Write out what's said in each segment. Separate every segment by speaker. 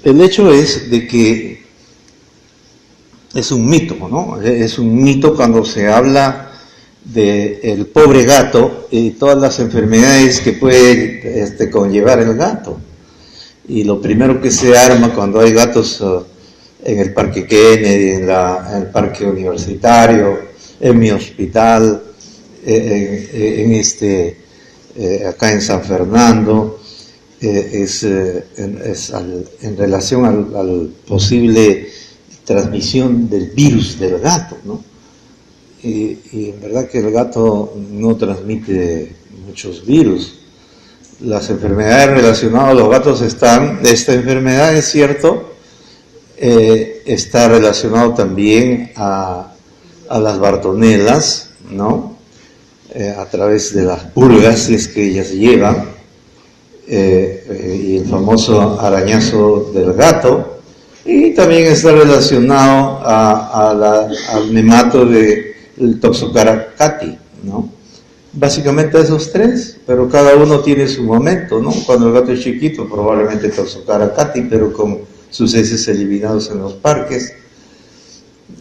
Speaker 1: El hecho es de que es un mito, ¿no? Es un mito cuando se habla del pobre gato y todas las enfermedades que puede conllevar el gato. Y lo primero que se arma cuando hay gatos en el Parque Kennedy, en el Parque Universitario, en mi hospital, acá en San Fernando, en relación al posible transmisión del virus del gato, ¿no? Y en verdad que el gato no transmite muchos virus. Las enfermedades relacionadas a los gatos esta enfermedad es cierto, está relacionado también a las bartonelas, ¿no? A través de las pulgas, si es que ellas llevan, y el famoso arañazo del gato, y también está relacionado al nemato del Toxocara cati, ¿no? Básicamente esos tres, pero cada uno tiene su momento, ¿no? Cuando el gato es chiquito, probablemente Toxocara cati, pero con sus heces eliminados en los parques.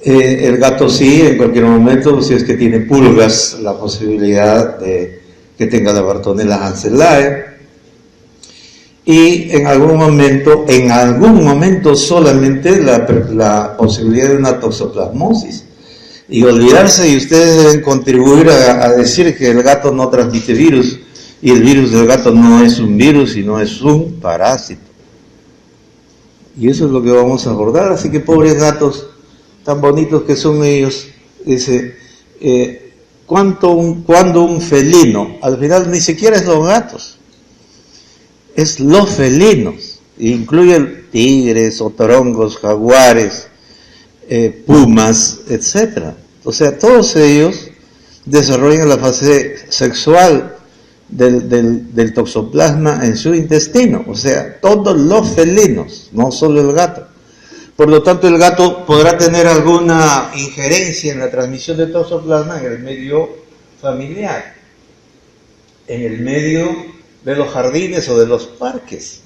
Speaker 1: El gato sí, en cualquier momento, si es que tiene pulgas, la posibilidad de que tenga la Bartonella hansellae. Y en algún momento solamente la posibilidad de una toxoplasmosis. Y olvidarse, y ustedes deben contribuir a decir que el gato no transmite virus, y el virus del gato no es un virus, sino es un parásito. Y eso es lo que vamos a abordar, así que pobres gatos, tan bonitos que son ellos, dice, cuando un felino, al final ni siquiera es los gatos, es los felinos, incluye tigres, otorongos, jaguares, pumas, etc. O sea, todos ellos desarrollan la fase sexual del toxoplasma en su intestino, o sea, todos los felinos, no solo el gato. Por lo tanto, el gato podrá tener alguna injerencia en la transmisión de toxoplasma en el medio familiar, en el medio de los jardines o de los parques,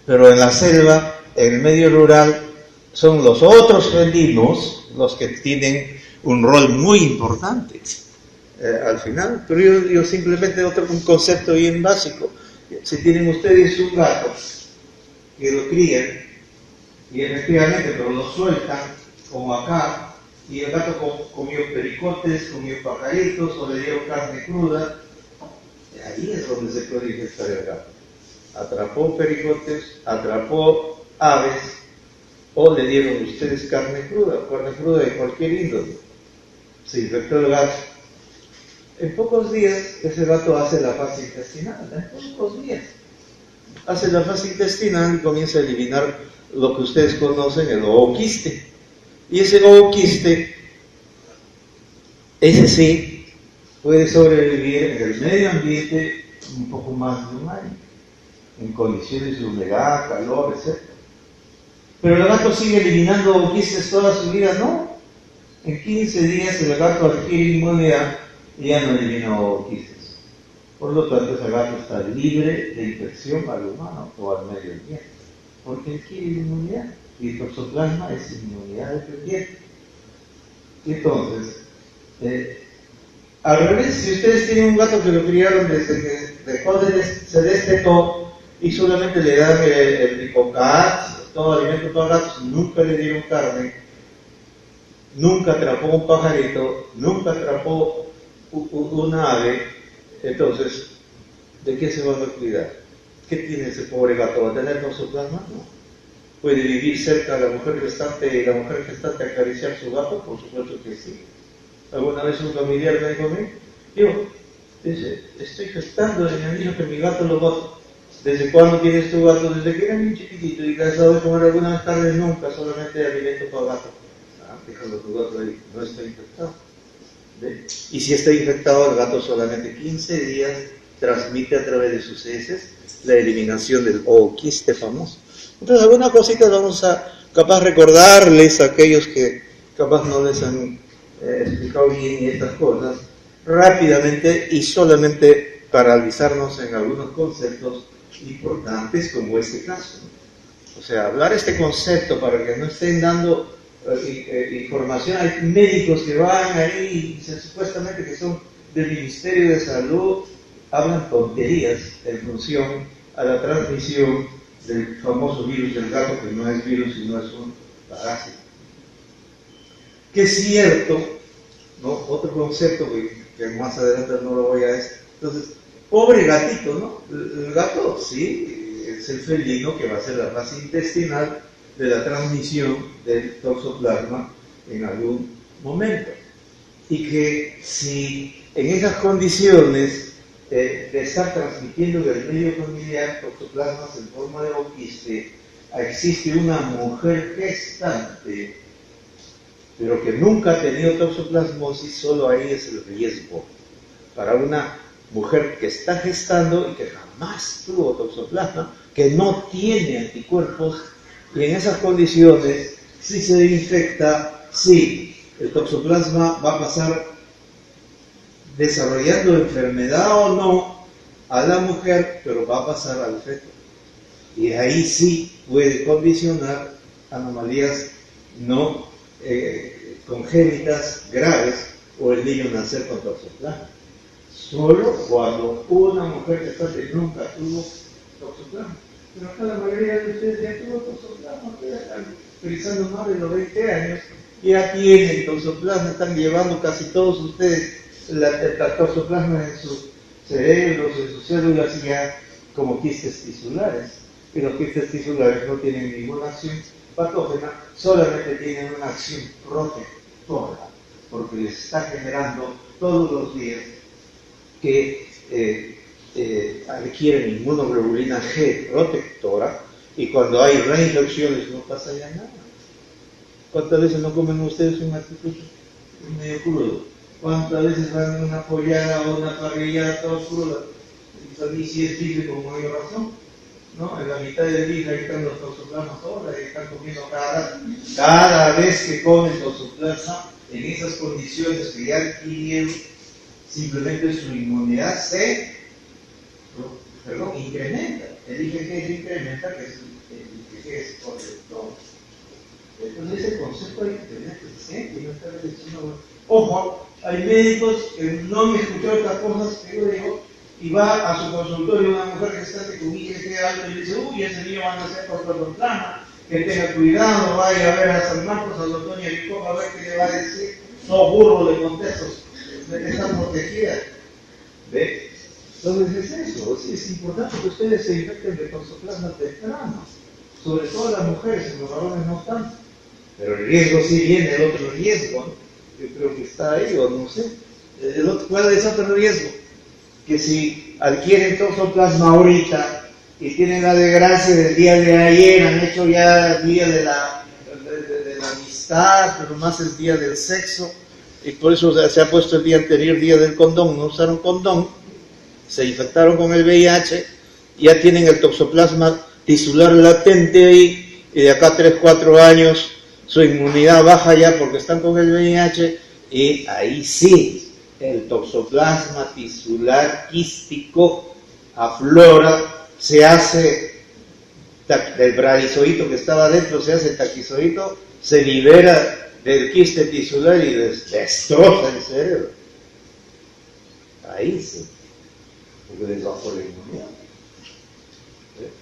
Speaker 1: pero en la selva, en el medio rural, son los otros felinos los que tienen un rol muy importante al final. Pero yo simplemente un concepto bien básico. Si tienen ustedes un gato que lo crían y efectivamente pero lo sueltan como acá, y el gato comió pericotes, comió pajaritos o le dieron carne cruda, ahí es donde se puede infectar el gato. Atrapó pericotes, atrapó aves, o le dieron ustedes carne cruda de cualquier índole. Se infectó el gato. En pocos días ese gato hace la fase intestinal, en pocos días. Hace la fase intestinal y comienza a eliminar lo que ustedes conocen, el ooquiste. Y ese ooquiste, ese sí, puede sobrevivir en el medio ambiente un poco más de un año, en condiciones de humedad, calor, etc. Pero el gato sigue eliminando ooquistes toda su vida, ¿no? En 15 días el gato adquiere inmunidad y ya no elimina ooquistes. Por lo tanto, ese gato está libre de infección al humano o al medio ambiente, porque adquiere inmunidad. Y el toxoplasma es inmunidad dependiente. Entonces, al revés, si ustedes tienen un gato que lo criaron desde que dejó se destetó y solamente le dan el picocat, todo alimento para gatos, nunca le dieron carne, nunca atrapó un pajarito, nunca atrapó una ave, entonces, ¿de qué se van a cuidar? ¿Qué tiene ese pobre gato? ¿Va a tener toxoplasma? No. ¿Puede vivir cerca de la mujer gestante y la mujer gestante acariciar su gato? Por supuesto que sí. ¿Alguna vez un familiar me dijo a mí? Dice, estoy gestando y me han dicho que mi gato lo bota. ¿Desde cuándo tienes tu gato? Desde que era muy chiquitito y cansado de comer algunas tardes, nunca, solamente alimento para gato. Déjalo tu gato ahí, no está infectado. ¿Ve? Y si está infectado, el gato solamente 15 días transmite a través de sus heces la eliminación del ooquiste famoso. Entonces, algunas cositas vamos a capaz recordarles a aquellos que capaz no les han explicado bien estas cosas rápidamente y solamente para avisarnos en algunos conceptos importantes como este caso. O sea, hablar este concepto para que no estén dando información. Hay médicos que van ahí y supuestamente que son del Ministerio de Salud, hablan tonterías en función a la transmisión del famoso virus del gato, que no es virus sino es un parásito. Que es cierto, ¿no? Otro concepto que más adelante no lo voy a decir. Entonces, pobre gatito, ¿no? El gato, sí, es el felino que va a ser la base intestinal de la transmisión del toxoplasma en algún momento. Y que si en esas condiciones de estar transmitiendo del medio familiar toxoplasmas en forma de oquiste, existe una mujer gestante, pero que nunca ha tenido toxoplasmosis, solo ahí es el riesgo. Para una mujer que está gestando y que jamás tuvo toxoplasma, que no tiene anticuerpos, y en esas condiciones, si se infecta, sí, el toxoplasma va a pasar desarrollando enfermedad o no a la mujer, pero va a pasar al feto. Y ahí sí puede condicionar anomalías no congénitas graves o el niño nacer con toxoplasma. Solo cuando una mujer gestante nunca tuvo toxoplasma. Pero acá la mayoría de ustedes ya tuvo toxoplasma, que están utilizando más de los 20 años, ya tienen toxoplasma, están llevando casi todos ustedes la toxoplasma en sus cerebros, en sus células, ya como quistes tisulares. Y los quistes tisulares no tienen ninguna acción patógena, solamente tienen una acción protectora, porque les está generando todos los días que adquieren inmunoglobulina G protectora, y cuando hay reinfecciones no pasa ya nada. ¿Cuántas veces no comen ustedes un articulto medio crudo? ¿Cuántas veces van a una pollada o una parrillada toda cruda? Y si es vive con mayor razón, ¿no? En la mitad del día ahí están los toxoplasmas ahora, y están comiendo cada vez que comen toxoplasma, en esas condiciones que ya adquirieron, simplemente su inmunidad se incrementa. El IgG se incrementa, que es el IgG es protector. Entonces ese concepto hay que tener presente y no estar diciendo, ojo, hay médicos que no me escucharon estas cosas que yo digo, y va a su consultorio una mujer que está con IgG alto y dice, uy, ese niño va a nacer con toxoplasma, que tenga cuidado, vaya a ver a San Marcos, a la doña Licón, a ver qué le va a decir, no burro de contextos, están protegidas. ¿Ve? Entonces es eso, sí, es importante que ustedes se infecten de toxoplasma temprano, sobre todo las mujeres, en los varones no tanto. Pero el riesgo sí viene, el otro riesgo, ¿no? Yo creo que está ahí, o no sé. ¿Cuál es otro riesgo? Que si adquieren toxoplasma ahorita y tienen la desgracia del día de ayer, han hecho ya el día de la amistad, pero más el día del sexo, y por eso se ha puesto el día anterior, día del condón, no usaron condón, se infectaron con el VIH, ya tienen el toxoplasma tisular latente ahí, y de acá 3-4 años su inmunidad baja ya porque están con el VIH, y ahí sí, el toxoplasma tisular quístico aflora, se hace del bradizoito que estaba dentro, se hace taquizoito, se libera del quiste tisular y destroza el cerebro. Ahí sí, porque les bajó la inmunidad.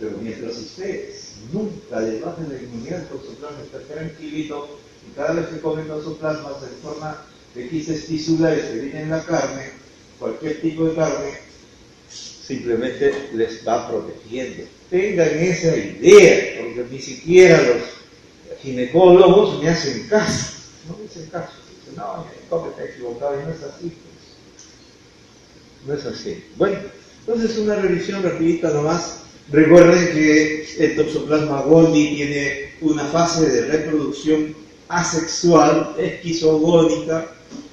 Speaker 1: Pero mientras ustedes nunca les bajen la inmunidad, el toxoplasma está tranquilito, y cada vez que comen toxoplasmas en forma de quistes tisulares que vienen en la carne, cualquier tipo de carne, simplemente les va protegiendo. Tengan esa idea, porque ni siquiera los ginecólogos me hacen caso, no me hacen caso. Dicen, no, el está equivocado, y no es así, pues. No es así. Bueno, entonces una revisión rapidita nomás. Recuerden que el toxoplasma gondii tiene una fase de reproducción asexual, esquizogónica,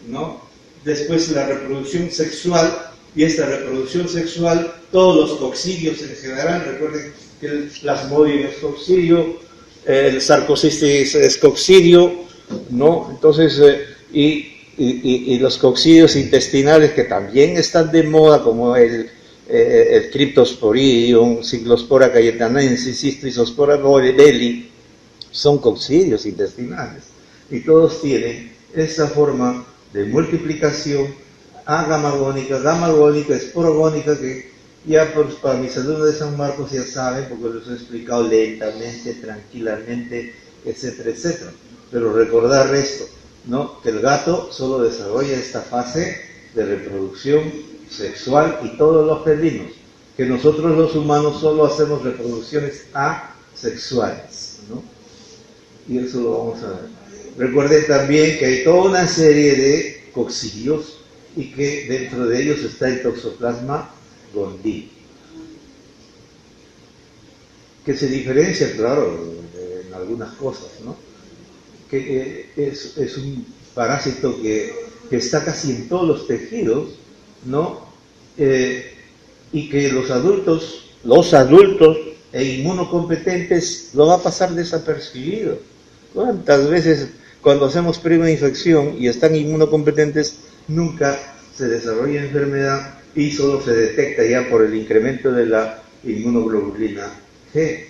Speaker 1: ¿no? Después la reproducción sexual, y esta reproducción sexual, todos los coccidios en general, recuerden que el plasmodium es coccidio, el sarcocistis es coccidio, ¿no? Entonces, y los coccidios intestinales que también están de moda, como el el Cryptosporidium, Cyclospora cayetanensis, Cystisospora belli, son coccidios intestinales y todos tienen esa forma de multiplicación agamagónica, esporogónica, que ya para mis alumnos de San Marcos ya saben, porque les he explicado lentamente, tranquilamente, etcétera, etcétera. Pero recordar esto, ¿no? Que el gato solo desarrolla esta fase de reproducción sexual y todos los felinos, que nosotros los humanos solo hacemos reproducciones asexuales, ¿no? Y eso lo vamos a ver. Recuerden también que hay toda una serie de coccidios y que dentro de ellos está el Toxoplasma gondii, que se diferencia, claro, en algunas cosas, ¿no? Que es un parásito que está casi en todos los tejidos, ¿no? Y que los adultos e inmunocompetentes lo va a pasar desapercibido. ¿Cuántas veces cuando hacemos primera infección y están inmunocompetentes nunca se desarrolla enfermedad y solo se detecta ya por el incremento de la inmunoglobulina G,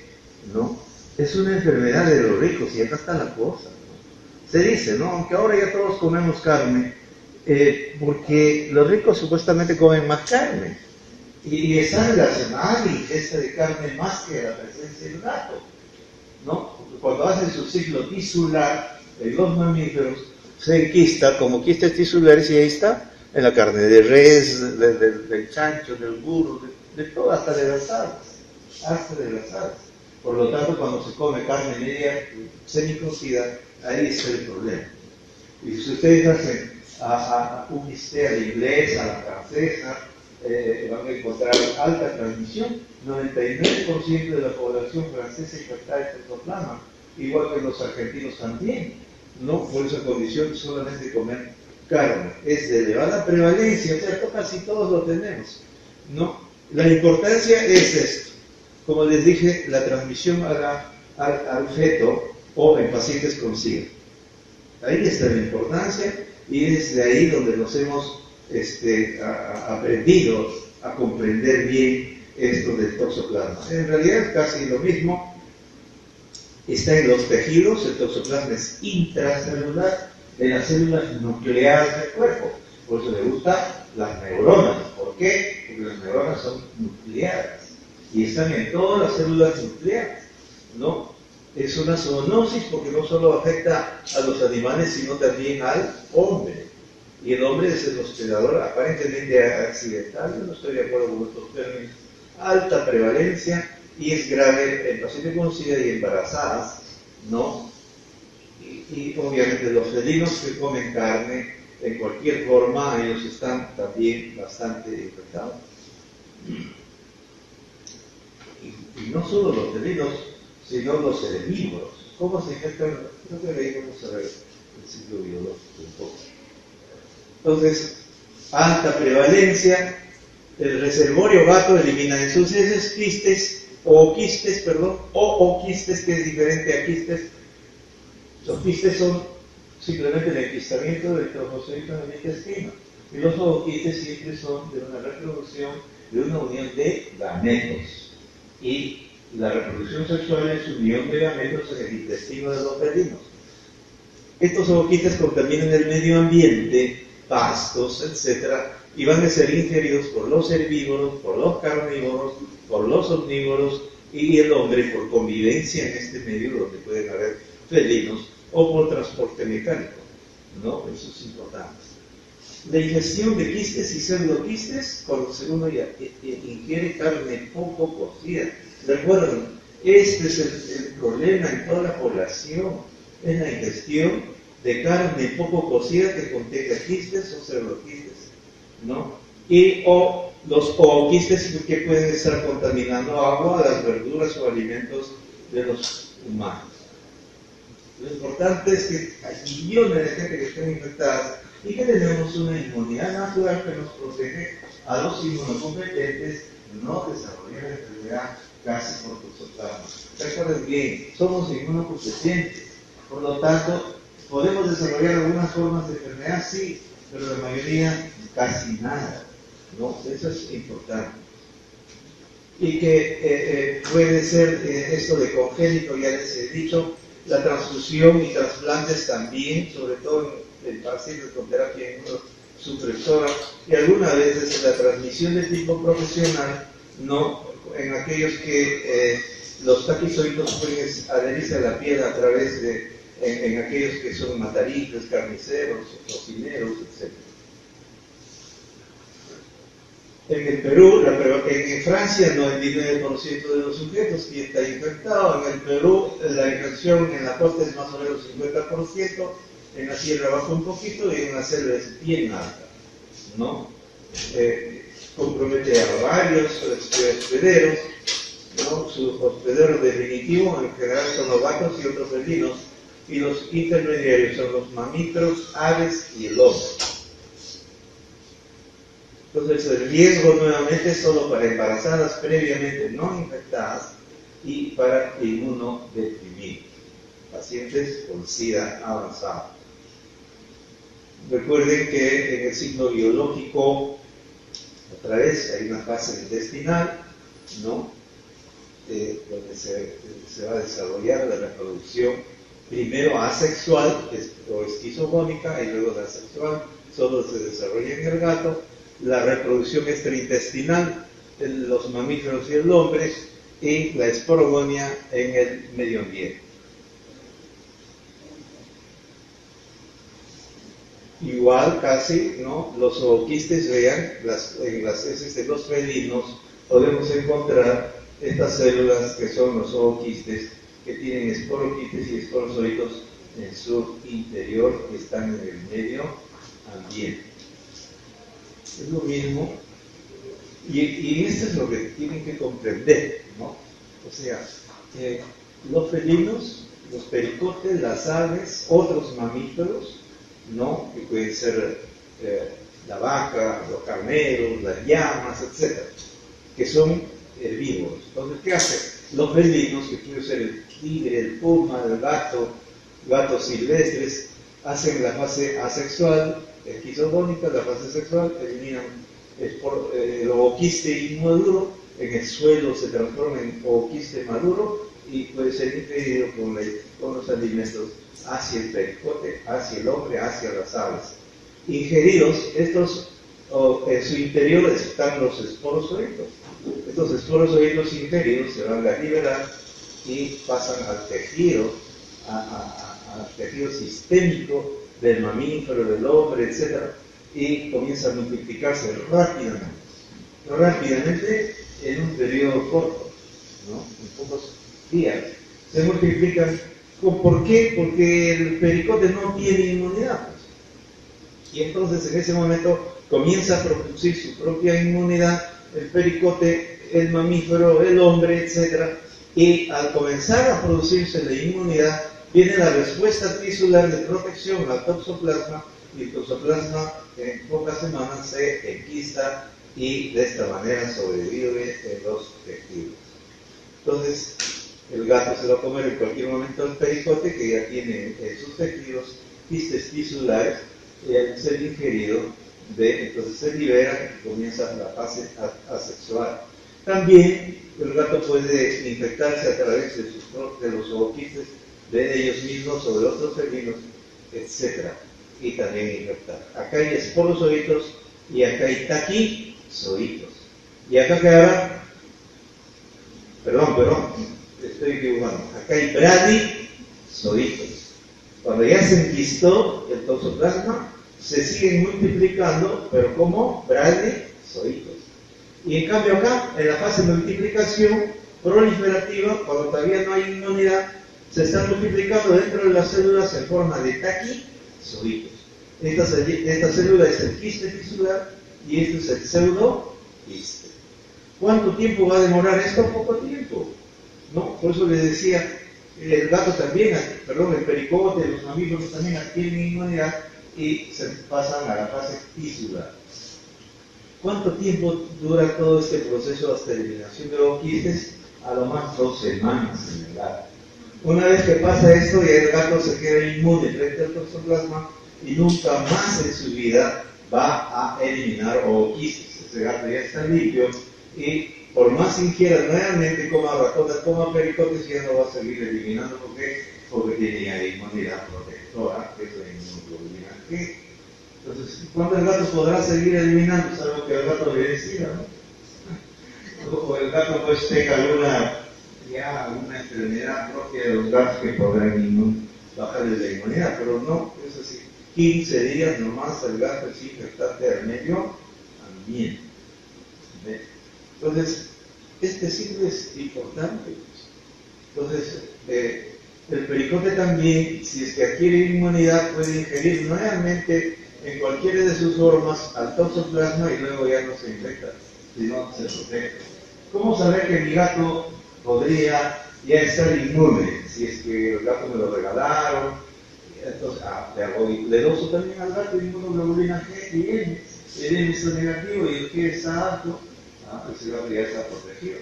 Speaker 1: ¿no? Es una enfermedad de los ricos y acá está la cosa, ¿no? Se dice, ¿no? Aunque ahora ya todos comemos carne, porque los ricos supuestamente comen más carne y está relacionada la ingesta de carne más que la presencia del gato, ¿no? Porque cuando hacen su ciclo tisular en los mamíferos se enquista como quistes tisulares y ahí está en la carne de res, del chancho, del burro, de todo, hasta de las aves. Por lo tanto, cuando se come carne media semicocida, ahí está el problema. Y si ustedes hacen un bistec a la inglesa, a la francesa, van a encontrar alta transmisión. 99% de la población francesa infectada de Toxoplasma, igual que los argentinos también, ¿no? Por esa condición solamente comer carne es de elevada prevalencia, o sea, casi todos lo tenemos, ¿no? La importancia es esto, como les dije, la transmisión al feto o en pacientes con SIDA. Ahí está la importancia y es de ahí donde nos hemos aprendido a comprender bien esto del toxoplasma. En realidad casi lo mismo, está en los tejidos, el toxoplasma es intracelular, en las células nucleares del cuerpo, por eso le gustan las neuronas. ¿Por qué? Porque las neuronas son nucleares y están en todas las células nucleares, ¿no? Es una zoonosis porque no solo afecta a los animales, sino también al hombre. Y el hombre es el hospedador aparentemente accidental, yo no estoy de acuerdo con estos términos, alta prevalencia y es grave en pacientes con SIDA y embarazadas, ¿no? Y obviamente los felinos que comen carne en cualquier forma, ellos están también bastante infectados. Y no solo los felinos, sino los herbívoros. ¿Cómo se infectan? Creo que ahí vamos a ver el ciclo biológico un poco. Entonces, alta prevalencia, el reservorio gato elimina en sus heces quistes, ooquistes, que es diferente a quistes. Los quistes son simplemente el enquistamiento del trofocito en el intestino. Y los ooquistes siempre son de una reproducción, de una unión de gametos. Y la reproducción sexual es unión de gametos en el intestino de los felinos. Estos ooquistes contaminan el medio ambiente, pastos, etcétera, y van a ser ingeridos por los herbívoros, por los carnívoros, por los omnívoros y el hombre por convivencia en este medio donde pueden haber felinos o por transporte mecánico, ¿no? Eso es importante. La ingestión de quistes y pseudoquistes cuando uno ya ingiere carne poco cocida. Recuerden, este es el problema en toda la población, es la ingestión de carne poco cocida que contenga quistes o pseudoquistes, ¿no? O los ooquistes que pueden estar contaminando agua, las verduras o alimentos de los humanos. Lo importante es que hay millones de gente que están infectadas y que tenemos una inmunidad natural que nos protege a los inmunocompetentes de no desarrollar la enfermedad casi por toxoplasma. Recuerden bien, somos inmunocompetentes, por lo tanto, podemos desarrollar algunas formas de enfermedad, sí, pero la mayoría casi nada, ¿no? Eso es importante. y que puede ser esto de congénito, ya les he dicho, la transfusión y trasplantes también, sobre todo en pacientes con terapia inmunosupresora, y algunas veces la transmisión de tipo profesional, no en aquellos que los taquizoides pueden adherirse a la piel a través de, en aquellos que son mataritos, carniceros, cocineros, etc. En el Perú, en Francia, el 99% de los sujetos que está infectado. En el Perú, la infección en la costa es más o menos 50%, en la sierra baja un poquito y en la selva es bien alta, ¿no? Compromete a varios hospederos, ¿no? Su hospedero definitivo en general son los gatos y otros felinos, y los intermediarios son los mamíferos, aves y el hombre. Entonces el riesgo nuevamente es solo para embarazadas previamente no infectadas y para inmunodeprimidos, pacientes con SIDA avanzado. Recuerden que en el ciclo biológico, otra vez, hay una fase intestinal, ¿no? Donde se va a desarrollar la reproducción, primero asexual o esquizogónica y luego la sexual, solo se desarrolla en el gato. La reproducción extraintestinal en los mamíferos y el hombre, y la esporogonia en el medio ambiente. Igual casi, ¿no? Los ooquistes, vean, en las heces de los felinos podemos encontrar estas células que son los ooquistes, que tienen esporoquites y esporozoitos en su interior, que están en el medio ambiente. Es lo mismo, y esto es lo que tienen que comprender, ¿no? O sea, los felinos, los pericotes, las aves, otros mamíferos, ¿no? Que pueden ser la vaca, los carneros, las llamas, etc., que son herbívoros. Entonces, ¿qué hacen? Los felinos, que puede ser el tigre, el puma, el gato, gatos silvestres, hacen la fase asexual, esquizogónica, la fase sexual, eliminan el ooquiste inmaduro, en el suelo se transforma en ooquiste maduro y puede ser ingerido con los alimentos hacia el pericote, hacia el hombre, hacia las aves. Ingeridos, estos, en su interior están los esporozoitos. Estos esporozoitos ingeridos se van a liberar y pasan al tejido, al tejido sistémico del mamífero, del hombre, etc., y comienza a multiplicarse rápidamente en un periodo corto, ¿no? En pocos días. Se multiplican. ¿Por qué? Porque el pericote no tiene inmunidad. Y entonces en ese momento comienza a producir su propia inmunidad, el pericote, el mamífero, el hombre, etc. Y al comenzar a producirse la inmunidad, viene la respuesta tisular de protección al toxoplasma, y el toxoplasma en pocas semanas se enquista y de esta manera sobrevive en los tejidos. Entonces, el gato se va a comer en cualquier momento el pericote, que ya tiene en sus tejidos quistes tisulares, y al ser ingerido, entonces se libera y comienza la fase asexual. También el gato puede infectarse a través de los ooquistes de ellos mismos o de otros felinos, etc. Y también infectar. Acá hay esporozoitos y acá hay taquizoitos. Y acá quedará, perdón, estoy equivocando. Acá hay bradizoitos. Cuando ya se enquistó el toxoplasma, se siguen multiplicando, pero como bradizoitos. Y en cambio acá, en la fase de multiplicación proliferativa, cuando todavía no hay inmunidad, se están multiplicando dentro de las células en forma de taquizoitos. Esta célula es el quiste tisular y este es el pseudoquiste. ¿Cuánto tiempo va a demorar esto? Poco tiempo, ¿no? Por eso les decía, el gato también, el pericote, los mamíferos también adquieren inmunidad y se pasan a la fase tisular. ¿Cuánto tiempo dura todo este proceso hasta eliminación de los quistes? A lo más 2 semanas en el gato. Una vez que pasa esto, ya el gato se queda inmune frente al toxoplasma y nunca más en su vida va a eliminar ooquistes. Ese gato ya está limpio y por más ingiera nuevamente, coma ratones, coma pericotes, ya no va a seguir eliminando porque tiene ya inmunidad protectora, que es la inmunoglobulina G. Entonces, ¿cuándo el gato podrá seguir eliminando? Salvo que el gato le decida, ¿no? O el gato pues tenga alguna enfermedad propia de los gatos que podrán bajarle la inmunidad, pero no, es así. 15 días nomás el gato es infectante al medio ambiente. ¿Ves? Entonces, este ciclo es importante. Entonces, el pericote también, si es que adquiere inmunidad, puede ingerir nuevamente en cualquiera de sus formas al toxoplasma y luego ya no se infecta, sino se protege. ¿Cómo saber que mi gato podría ya estar inmune? Si es que el gato me lo regalaron, entonces, le doso también al gato inmunoglobulina G y N. El N es negativo y el G está alto, pues el gato ya está protegido.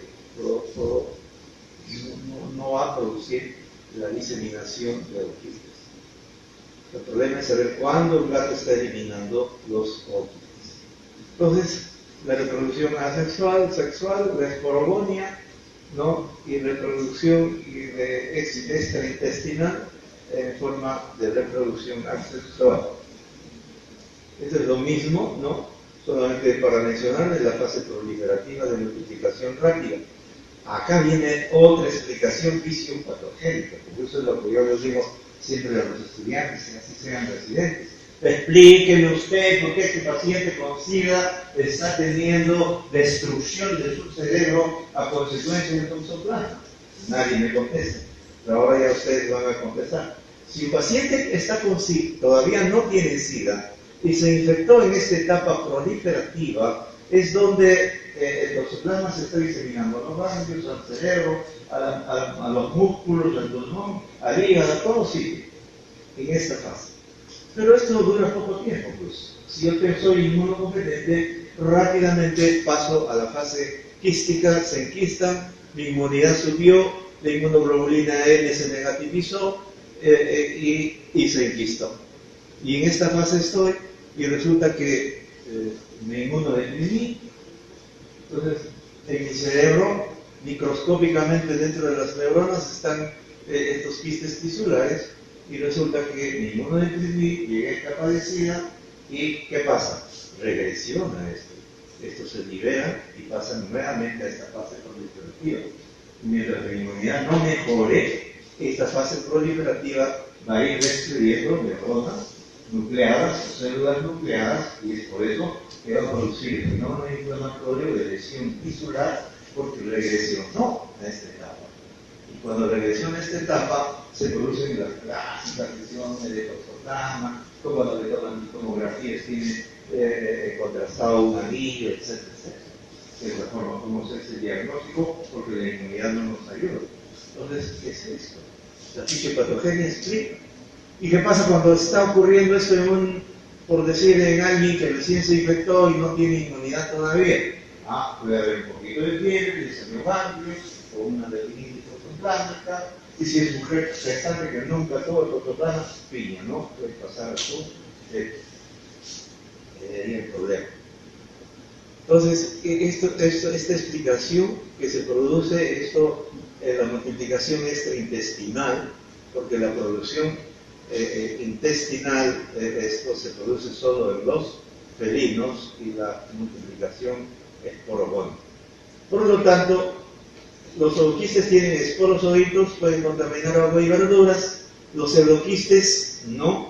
Speaker 1: No va a producir la diseminación de orquídeas. El problema es saber cuándo el gato está eliminando los orquídeas. Entonces, la reproducción asexual, sexual, la esporogonia, ¿no? Y reproducción extraintestinal en forma de reproducción asexual. Eso es lo mismo, ¿no? Solamente para mencionarles la fase proliferativa de multiplicación rápida. Acá viene otra explicación fisiopatogénica, porque eso es lo que yo les digo siempre a los estudiantes, y así sean residentes. Explíqueme usted por qué este paciente con SIDA está teniendo destrucción de su cerebro a consecuencia del toxoplasma. Nadie me contesta, pero ahora ya ustedes van a contestar. Si un paciente está con SIDA, todavía no tiene SIDA, y se infectó en esta etapa proliferativa, es donde el toxoplasma se está diseminando a los ganglios, al cerebro, a los músculos, al pulmón, al hígado, a todo sitio, en esta fase. Pero esto dura poco tiempo, pues. Si yo soy inmunocompetente, rápidamente paso a la fase quística, se enquistan, mi inmunidad subió, la inmunoglobulina N se negativizó y se enquistó. Y en esta fase estoy, y resulta que me inmunodeprimí. Entonces, en mi cerebro, microscópicamente dentro de las neuronas están estos quistes tisulares, y resulta que me inmunodeprimí, llegué a esta padecida, y ¿qué pasa? Regresiona esto. Esto se libera y pasa nuevamente a esta fase proliferativa. Mientras la inmunidad no mejore, esta fase proliferativa va a ir destruyendo neuronas nucleadas, células nucleadas, y es por eso que va a producir el fenómeno inflamatorio de lesión tisular, porque regresionó a esta etapa. Y cuando regresiona a esta etapa, se producen las clásicas lesiones de toxoplasma, como cuando le toman tomografías, tiene contrastado un anillo, etcétera, etcétera. Es la forma como se hace el diagnóstico, porque la inmunidad no nos ayuda. Entonces, ¿qué es esto? La fisiopatogenia explica. ¿Y qué pasa cuando está ocurriendo esto por decir, en alguien que recién se infectó y no tiene inmunidad todavía? Puede haber un poquito de fiebre, desanimante, o una dermatitis toxoplámica, y si es mujer gestante que nunca tuvo toxoplasma, piña, ¿no? Puede pasar a su el problema. Entonces, esta explicación que se produce, la multiplicación extraintestinal, porque la producción intestinal, esto se produce solo en los felinos, y la multiplicación esporogónica. Por lo tanto, los zooquistes tienen esporozoitos, pueden contaminar agua y verduras. Los pseudoquistes no,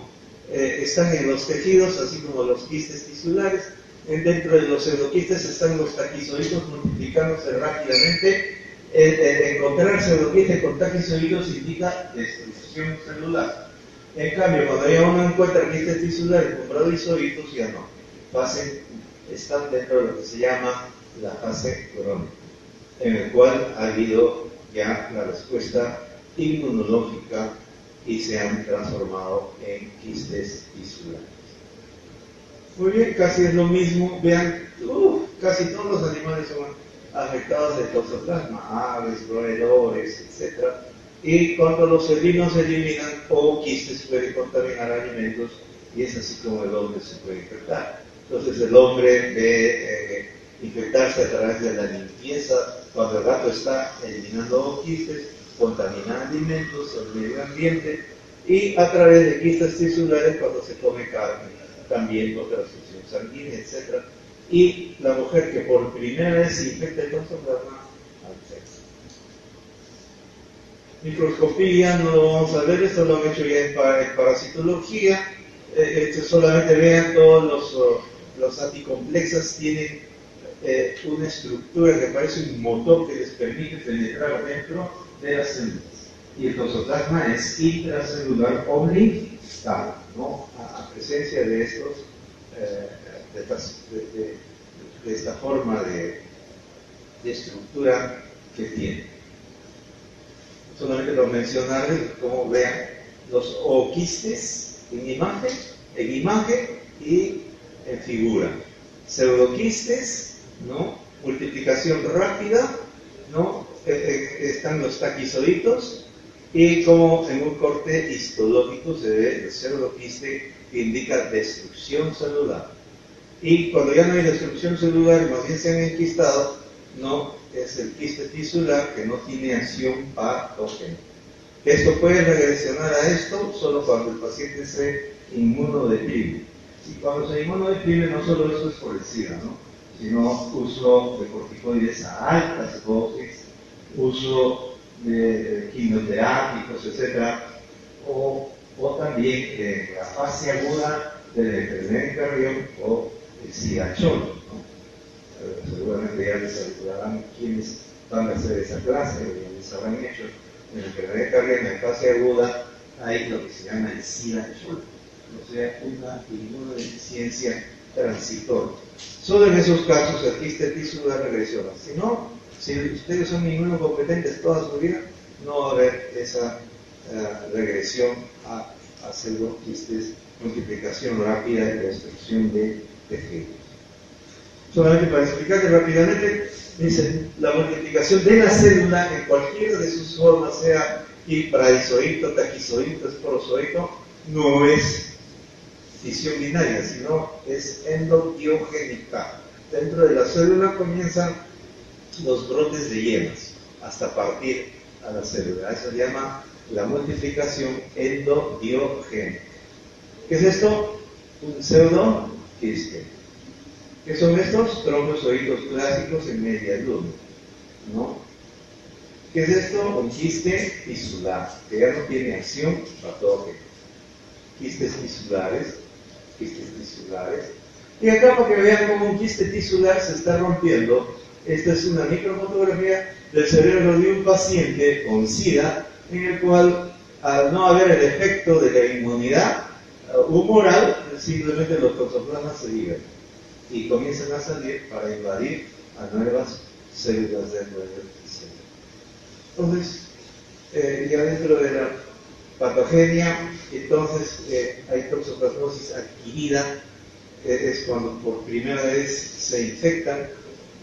Speaker 1: están en los tejidos, así como los quistes tisulares. Dentro de los pseudoquistes están los taquizoidos multiplicándose rápidamente. Encontrar pseudoquistes con taquizoidos indica destrucción celular. En cambio, cuando ya uno encuentra quistes tisulares con bradyzoitos, ya no. Están dentro de lo que se llama la fase crónica, en el cual ha habido ya la respuesta inmunológica y se han transformado en quistes tisulares. Muy bien, casi es lo mismo. Vean, casi todos los animales son afectados de toxoplasma, aves, roedores, etc. Y cuando los felinos se eliminan, o quistes pueden contaminar alimentos, y es así como el hombre se puede infectar. Entonces el hombre ve infectarse a través de la limpieza, cuando el gato está eliminando quistes, contamina alimentos, el medio ambiente, y a través de quistes tisulares cuando se come carne, también por transfusión sanguínea, etc. Y la mujer que por primera vez se infecta el toxoplasma al sexo. Microscopía, no lo vamos a ver, esto lo han hecho ya en parasitología. Solamente vean todos los anticomplexos tienen una estructura que parece un motor que les permite penetrar dentro de las células. Y el toxoplasma es intracelular omnital, ¿no? A presencia de estos, de esta forma de estructura que tiene. Solamente por mencionarles, como vean, los ooquistes en imagen y en figura. Pseudoquistes, ¿no? Multiplicación rápida, ¿no? Están los taquizoiditos, y como en un corte histológico se ve el pseudoquiste que indica destrucción celular. Y cuando ya no hay destrucción celular, más bien se han enquistado, no es el quiste tisular que no tiene acción patógena. Esto puede regresionar a esto solo cuando el paciente se inmunodeprime. Y cuando se inmunodeprime, no solo eso es por el SIDA, ¿no? Sino uso de corticoides a altas dosis, uso de quimioterápicos, etc. O también la fase aguda de la enfermedad de Carrión o el SIDA-CHOL, ¿no? Seguramente ya les recordarán quienes van a hacer esa clase, o les habrán hecho. En la enfermedad de Carrión, en fase aguda, hay lo que se llama el SIDA-CHOL, o sea, una inmunodeficiencia transitoria. Solo en esos casos el quiste tisular regresiona. Si no, si ustedes son inmunocompetentes toda su vida, no va a haber esa regresión a pseudoquistes, multiplicación rápida y destrucción de tejidos. Solamente para explicarles rápidamente, dice, la multiplicación de la célula en cualquiera de sus formas, sea hibraizoito, taquizoito, esporozoito, no es fisión binaria, sino es endodiogénica. Dentro de la célula comienzan los brotes de yemas hasta partir a la célula. Eso se llama la multiplicación endodiogénica. ¿Qué es esto? Un pseudoquiste. ¿Qué son estos? Trombozoitos clásicos en media luna, ¿no? ¿Qué es esto? Un quiste tisular, que ya no tiene acción patógena. Quistes tisulares. Y acá para que vean cómo un quiste tisular se está rompiendo, esta es una microfotografía del cerebro de un paciente con SIDA, en el cual, al no haber el efecto de la inmunidad humoral, simplemente los toxoplasmas se liberan y comienzan a salir para invadir a nuevas células dentro del sistema. Entonces, ya dentro de la patogenia, entonces hay toxoplasmosis adquirida, es cuando por primera vez se infectan,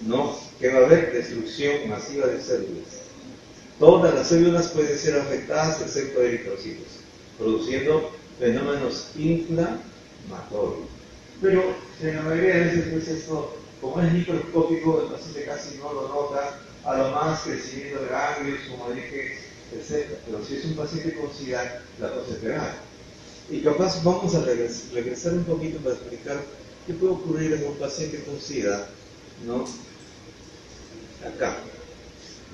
Speaker 1: ¿no? Que va a haber destrucción masiva de células. Todas las células pueden ser afectadas excepto eritrocitos, produciendo fenómenos inflamatorios. Pero en la mayoría de veces, pues esto, como es microscópico, el paciente casi no lo nota, a lo más crecimiento de ganglios, como dije, etc. Pero si es un paciente con SIDA, la cosa es grave. Y capaz vamos a regresar un poquito para explicar qué puede ocurrir en un paciente con SIDA, ¿no? Acá.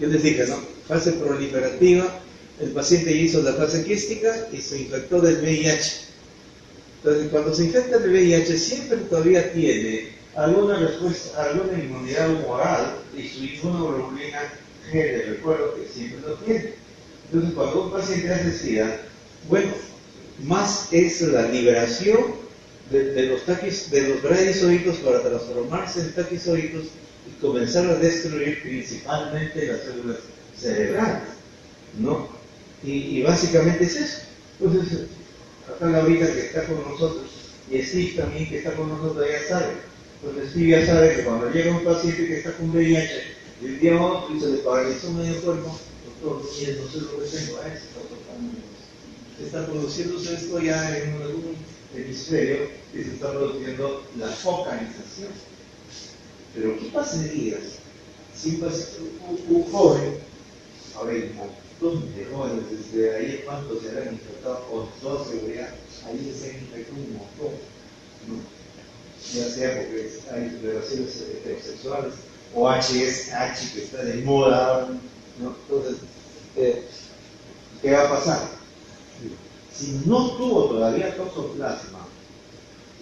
Speaker 1: Yo les dije, ¿no? Fase proliferativa, el paciente hizo la fase quística y se infectó del VIH. Entonces, cuando se infecta del VIH, siempre todavía tiene alguna respuesta, alguna inmunidad humoral y su inmunoglobulina G de recuerdo que siempre lo tiene. Entonces, cuando un paciente hace SIDA, bueno, más es la liberación de los bradizoitos para transformarse en taquizoitos y comenzar a destruir principalmente las células cerebrales, ¿no? Y básicamente es eso. Entonces, acá Laurita que está con nosotros, y Steve también que está con nosotros ya sabe. Entonces Steve ya sabe que cuando llega un paciente que está con VIH, de un día a otro y se le paralizó medio cuerpo, doctor, no sé lo que tengo, está produciéndose esto ya en algún hemisferio y se está produciendo la focalización. Pero ¿qué pasaría si un joven, a ver, un montón de jóvenes, desde ahí cuántos se han infectado con toda seguridad, ahí se han infectado un montón, ¿no? Ya sea porque hay relaciones heterosexuales o HSH que está de moda ahora, ¿no? Entonces, ¿qué va a pasar? Si no tuvo todavía toxoplasma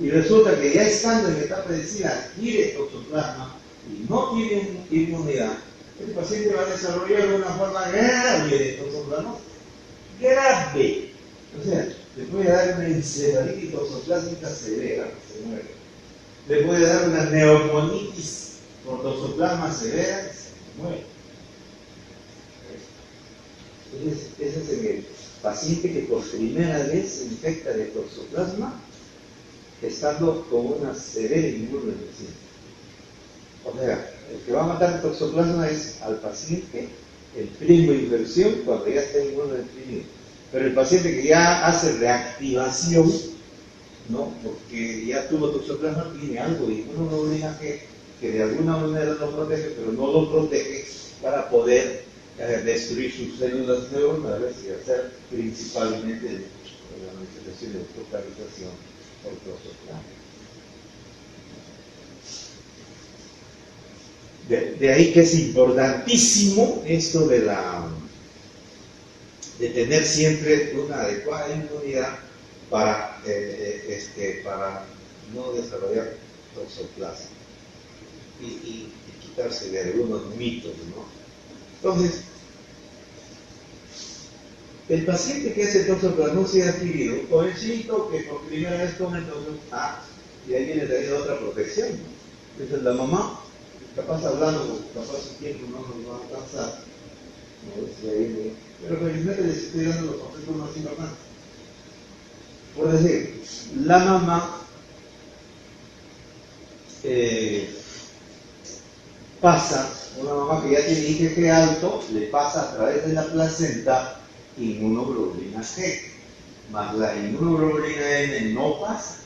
Speaker 1: y resulta que ya estando en etapa de decir adquiere toxoplasma y no tiene inmunidad, el paciente va a desarrollar una forma grave de toxoplasma, grave. O sea, le puede dar una encefalitis toxoplásmica severa, se muere. Le puede dar una neumonitis por toxoplasma severa, se muere. Entonces, ese es el paciente que por primera vez se infecta de toxoplasma estando con una severa inmunodeficiencia. O sea, el que va a matar el toxoplasma es al paciente en primo inversión cuando ya está inmunodeprimido. Pero el paciente que ya hace reactivación, ¿no? Porque ya tuvo toxoplasma, tiene algo de inmunoglobulina que de alguna manera lo protege, pero no lo protege para poder destruir sus células neuronales y hacer principalmente la manifestación de focalización por toxoplasma. De ahí que es importantísimo esto de tener siempre una adecuada inmunidad para no desarrollar toxoplasma y quitarse de algunos mitos, ¿no? Entonces, el paciente que hace toxoplasmosis adquirido, jovencito que por primera vez come toxoplasma, y ahí viene también otra protección, ¿no? Esa es la mamá, capaz hablando, capaz su tiempo no nos va a alcanzar, ¿no? Pero felizmente les estoy dando los conceptos más importantes. Por decir, la mamá una mamá que ya tiene IgG alto, le pasa a través de la placenta inmunoglobulina G, más la inmunoglobulina N no pasa.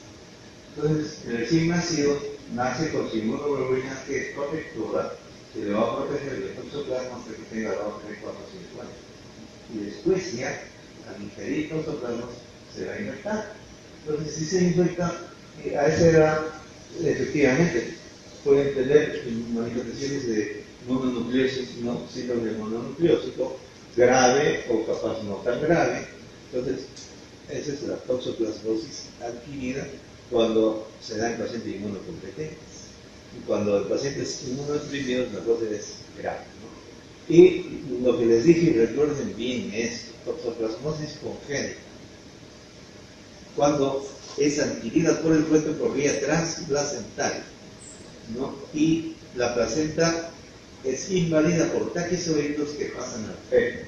Speaker 1: Entonces, el recién nacido nace con su inmunoglobulina G protectora, que le va a proteger del toxoplasma hasta que tenga 2, 3, 4, 5 años. Y después ya, al ingerir toxoplasma, se va a infectar. Entonces, si se infecta, a esa edad, efectivamente, pueden tener manifestaciones de mononucleosis, no síndrome mononucleósico, grave o capaz no tan grave. Entonces, esa es la toxoplasmosis adquirida cuando se da en pacientes inmunocompetentes. Y cuando el paciente es inmunodeprimido, la cosa es grave, ¿no? Y lo que les dije, recuerden bien esto, toxoplasmosis congénita. Cuando es adquirida por el feto por vía transplacental, ¿no? Y la placenta es invadida por taquizoides que pasan al feto.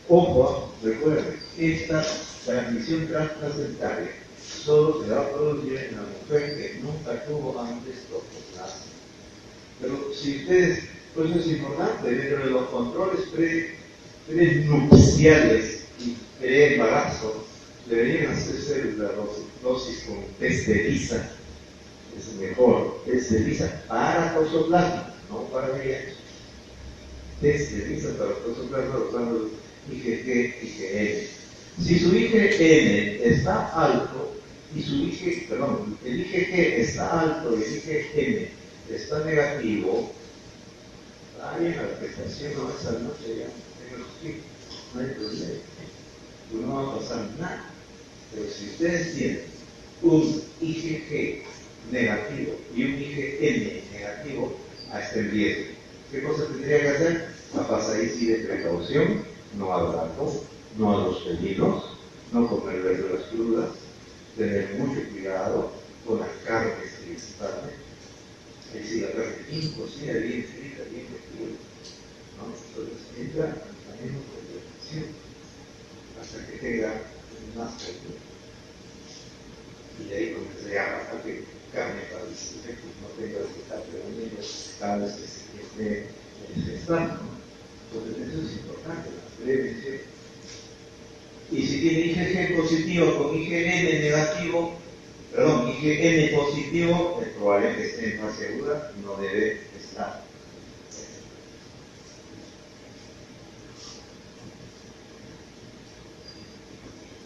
Speaker 1: Ojo, recuerden, esta transmisión transplacentaria solo se va a producir en la mujer que nunca tuvo antes toxoplasma. Pero si ustedes, pues eso es importante, dentro de los controles prenupciales y pre-embarazo, deberían hacerse la dosis con test de ELISA. Es mejor, test de ELISA para toxoplasma, no para VIH. Test de ELISA para toxoplasma usando IgG, IgN. Si su IgN está alto y el IgG está alto y el IgN está negativo, en la gestación no esa noche ya no hay problema, no va a pasar nada. Pero si ustedes tienen un IgG negativo y un IgN negativo, está en riesgo. ¿Qué cosa tendría que hacer? A pasar ahí sí de precaución, no al gato, no a los felinos, no comer verduras crudas, tener mucho cuidado con las carnes principalmente. Es decir, la carne bien cocida, bien frita, bien cocida, ¿no? Entonces entra también en protección hasta que tenga más calidad. Y de ahí comenzaría a pasar que carne para los efectos no tenga que estar preveniendo cada vez que se esté manifestando. Entonces eso es importante, la prevención. Y si tiene IgG positivo con IgN negativo, Perdón, y que N positivo es probable que esté en fase aguda, no debe estar.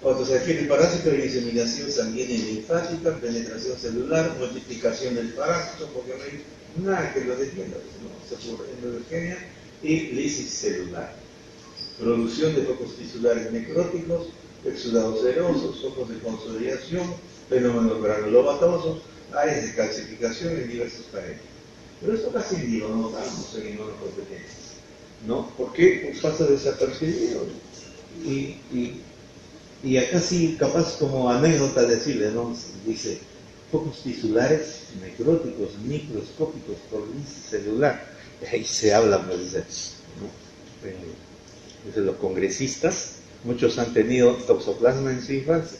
Speaker 2: Cuando se refiere al parásito, hay diseminación sanguínea y linfática, penetración celular, multiplicación del parásito, porque no hay nada que lo defienda, ¿no? Se ocurre endogenia y lisis celular. Producción de focos tisulares necróticos, exudados serosos, focos de consolidación, fenómenos granulomatosos, áreas de calcificación en diversos paredes. Pero esto casi ni lo notamos en inmunocompetencia, ¿no? ¿Por qué? Pues pasa desapercibido. Y acá sí, capaz como anécdota decirle, ¿no? Dice, focos tisulares necróticos, microscópicos por lisis celular. Ahí se habla, pues, dice, ¿no? Dice, los congresistas, muchos han tenido toxoplasma en su infancia.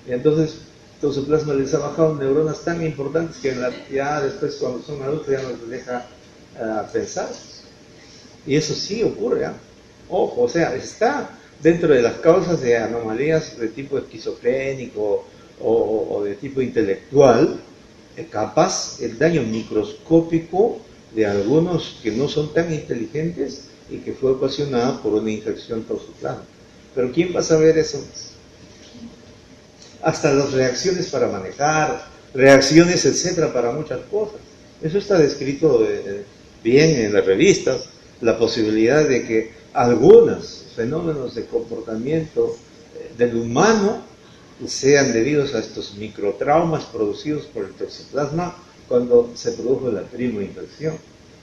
Speaker 2: Y entonces, toxoplasma les ha bajado neuronas tan importantes que ya después, cuando son adultos, ya no les deja pensar. Y eso sí ocurre, ¿eh? Ojo, o sea, está dentro de las causas de anomalías de tipo esquizofrénico o de tipo intelectual, capaz el daño microscópico de algunos que no son tan inteligentes y que fue ocasionado por una infección toxoplasma. Pero ¿quién va a saber eso? Hasta las reacciones para manejar, reacciones, etcétera, para muchas cosas. Eso está descrito bien en las revistas, la posibilidad de que algunos fenómenos de comportamiento del humano sean debidos a estos microtraumas producidos por el toxoplasma cuando se produjo la primoinfección.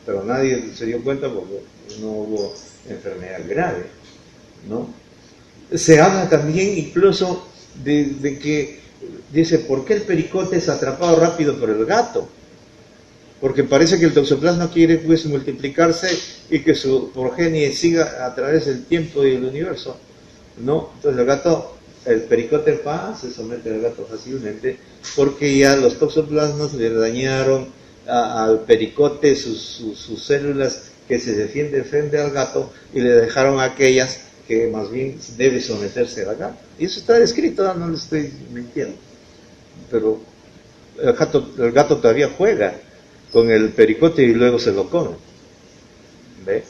Speaker 2: Pero nadie se dio cuenta porque no hubo enfermedad grave, ¿no? Se habla también incluso de que, dice, ¿por qué el pericote es atrapado rápido por el gato? Porque parece que el toxoplasma quiere pues multiplicarse y que su progenie siga a través del tiempo y el universo, ¿no? Entonces el pericote se somete al gato fácilmente porque ya los toxoplasmas le dañaron al pericote sus células que se defienden frente al gato y le dejaron aquellas que más bien debe someterse al gato. Y eso está descrito, no le estoy mintiendo. Pero el gato todavía juega con el pericote y luego se lo come. ¿Ve?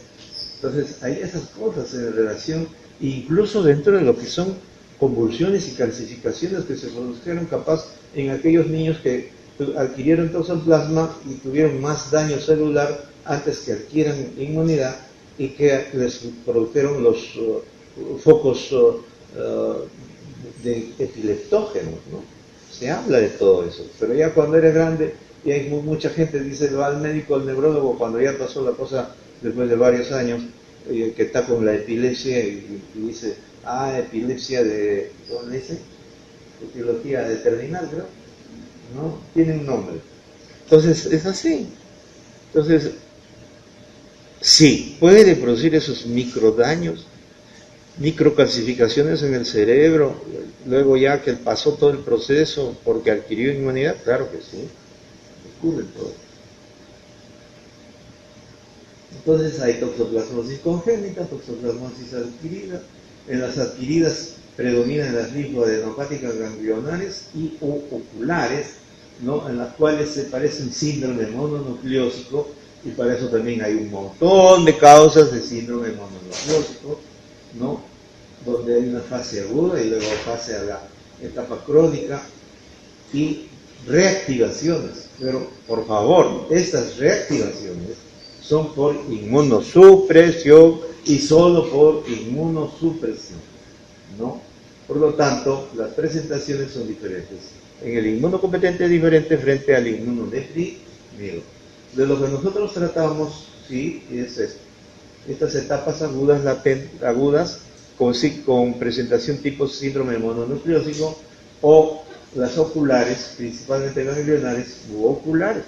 Speaker 2: Entonces hay esas cosas en relación, incluso dentro de lo que son convulsiones y calcificaciones que se produjeron capaz en aquellos niños que adquirieron toxoplasma y tuvieron más daño celular antes que adquieran inmunidad y que les produjeron los focos de epileptógenos, ¿no? Se habla de todo eso, pero ya cuando eres grande, y hay mucha gente, dice, va al médico, al neurólogo, cuando ya pasó la cosa después de varios años, que está con la epilepsia y dice, epilepsia de, ¿cómo le dice? Etiología de terminal, creo, ¿no? Tiene un nombre. Entonces, es así. Entonces, sí, puede producir esos microdaños, microcalcificaciones en el cerebro, luego ya que pasó todo el proceso porque adquirió inmunidad, claro que sí, ocurre todo. Entonces hay toxoplasmosis congénita, toxoplasmosis adquirida. En las adquiridas predominan las linfadenopáticas ganglionares y oculares, ¿no? En las cuales se parece un síndrome mononucleósico, y para eso también hay un montón de causas de síndrome mononucleósico, ¿no? Donde hay una fase aguda y luego fase a la etapa crónica y reactivaciones. Pero, por favor, estas reactivaciones son por inmunosupresión y solo por inmunosupresión, ¿no? Por lo tanto, las presentaciones son diferentes. En el inmunocompetente es diferente frente al inmunodeprimido. De lo que nosotros tratamos, sí, es esto. Estas etapas agudas con presentación tipo síndrome mononucleósico, o las oculares, principalmente ganglionares u oculares.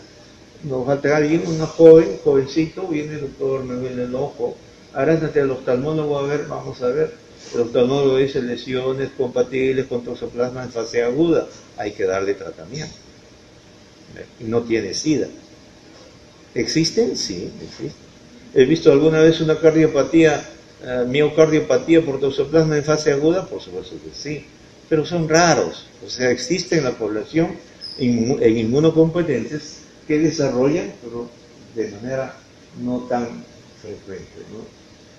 Speaker 2: Nos falta alguien, una jovencito, viene el doctor, me duele el ojo, arándate al oftalmólogo a ver, vamos a ver. El oftalmólogo dice lesiones compatibles con toxoplasma en fase aguda, hay que darle tratamiento. No tiene SIDA. ¿Existen? Sí, existen. ¿He visto alguna vez una cardiopatía, miocardiopatía por toxoplasma en fase aguda? Por supuesto que sí. pero son raros. O sea, existe en la población en inmunocompetentes que desarrollan, pero de manera no tan frecuente, ¿no?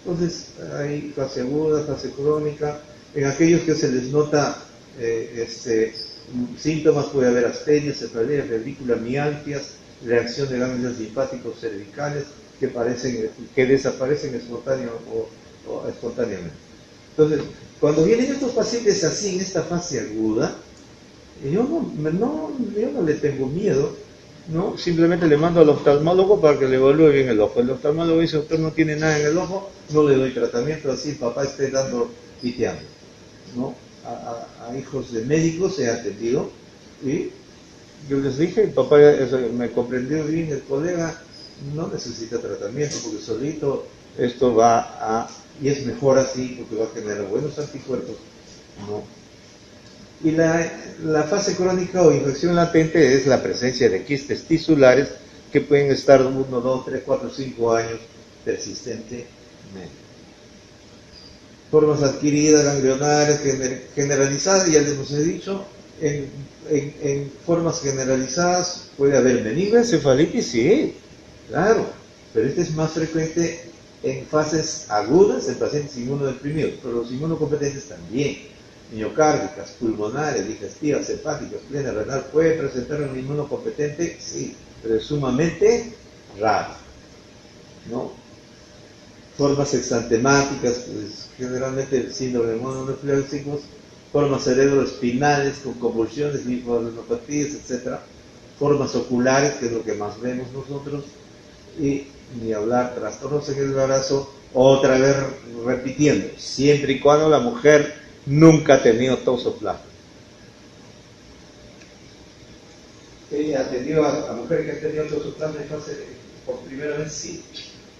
Speaker 2: Entonces, hay fase aguda, fase crónica. En aquellos que se les nota síntomas puede haber astenia, cefalea, febrícula, mialgias, reacción de ganglios linfáticos cervicales que desaparecen espontáneamente. Entonces, cuando vienen estos pacientes así en esta fase aguda, yo no le tengo miedo, ¿no? Simplemente le mando al oftalmólogo para que le evalúe bien el ojo. El oftalmólogo dice, doctor, no tiene nada en el ojo, no le doy tratamiento, así el papá esté piteando, ¿no? A hijos de médicos he atendido y yo les dije, el papá me comprendió bien, el colega no necesita tratamiento porque solito esto y es mejor así porque va a generar buenos anticuerpos, ¿no? Y la fase crónica o infección latente es la presencia de quistes tisulares que pueden estar 1, 2, 3, 4, 5 años persistentemente. Formas adquiridas, ganglionares, generalizadas, ya les he dicho, en formas generalizadas puede haber meningoencefalitis, sí, claro, pero este es más frecuente en fases agudas en pacientes inmunodeprimidos, pero los inmunocompetentes también. Miocárdicas, pulmonares, digestivas, hepáticas, plena, renal, ¿puede presentar un inmunocompetente? Sí, pero es sumamente raro, ¿no? Formas exantemáticas, pues generalmente el síndrome mononuclear, formas cerebroespinales con convulsiones, linfadenopatía, etc. Formas oculares, que es lo que más vemos nosotros, y ni hablar, trastornos en el embarazo, otra vez repitiendo, siempre y cuando la mujer nunca ha tenido toxoplasma. Ella atendió a mujeres que han tenido toxoplasma en fase por primera vez, sí.